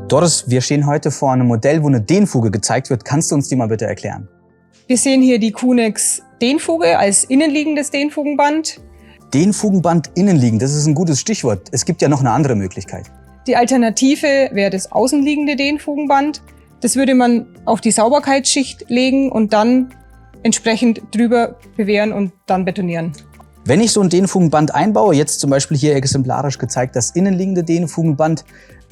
Doris, wir stehen heute vor einem Modell, wo eine Dehnfuge gezeigt wird. Kannst du uns die mal bitte erklären? Wir sehen hier die QNEX Dehnfuge als innenliegendes Dehnfugenband. Dehnfugenband innenliegend, das ist ein gutes Stichwort. Es gibt ja noch eine andere Möglichkeit. Die Alternative wäre das außenliegende Dehnfugenband. Das würde man auf die Sauberkeitsschicht legen und dann entsprechend drüber bewehren und dann betonieren. Wenn ich so ein Dehnfugenband einbaue, jetzt zum Beispiel hier exemplarisch gezeigt das innenliegende Dehnfugenband,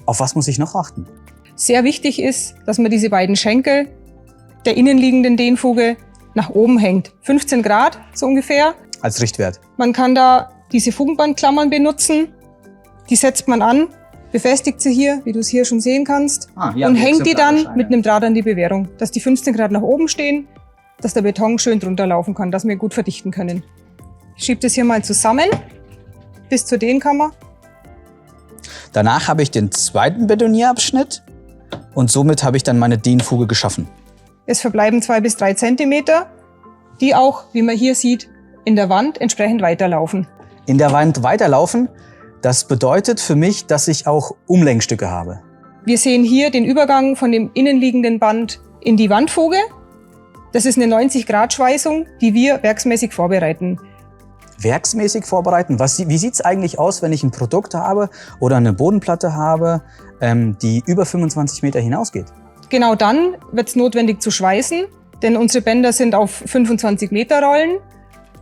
auf was muss ich noch achten? Sehr wichtig ist, dass man diese beiden Schenkel der innenliegenden Dehnfuge nach oben hängt. 15 Grad so ungefähr. Als Richtwert. Man kann da diese Fugenbandklammern benutzen. Die setzt man an, befestigt sie hier, wie du es hier schon sehen kannst, und hängt die dann mit einem Draht an die Bewehrung, dass die 15 Grad nach oben stehen, dass der Beton schön drunter laufen kann, dass wir gut verdichten können. Ich schiebe das hier mal zusammen bis zur Dehnkammer. Danach habe ich den zweiten Betonierabschnitt und somit habe ich dann meine Dehnfuge geschaffen. Es verbleiben 2 bis 3 Zentimeter, die auch, wie man hier sieht, in der Wand entsprechend weiterlaufen. In der Wand weiterlaufen, das bedeutet für mich, dass ich auch Umlenkstücke habe. Wir sehen hier den Übergang von dem innenliegenden Band in die Wandfuge. Das ist eine 90-Grad-Schweißung, die wir werksmäßig vorbereiten. Werksmäßig vorbereiten? Wie sieht es eigentlich aus, wenn ich ein Produkt habe oder eine Bodenplatte habe, die über 25 Meter hinausgeht? Genau dann wird es notwendig zu schweißen, denn unsere Bänder sind auf 25 Meter Rollen.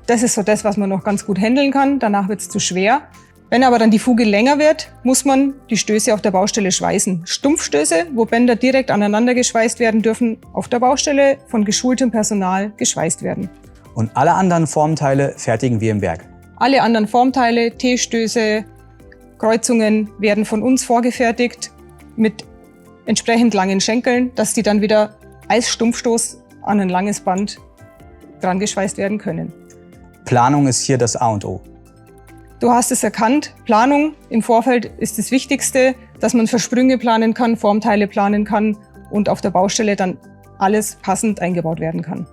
Das ist so das, was man noch ganz gut handeln kann. Danach wird es zu schwer. Wenn aber dann die Fuge länger wird, muss man die Stöße auf der Baustelle schweißen. Stumpfstöße, wo Bänder direkt aneinander geschweißt werden, dürfen auf der Baustelle von geschultem Personal geschweißt werden. Und alle anderen Formteile fertigen wir im Werk? Alle anderen Formteile, T-Stöße, Kreuzungen werden von uns vorgefertigt mit entsprechend langen Schenkeln, dass die dann wieder als Stumpfstoß an ein langes Band dran geschweißt werden können. Planung ist hier das A und O. Du hast es erkannt, Planung im Vorfeld ist das Wichtigste, dass man Versprünge planen kann, Formteile planen kann und auf der Baustelle dann alles passend eingebaut werden kann.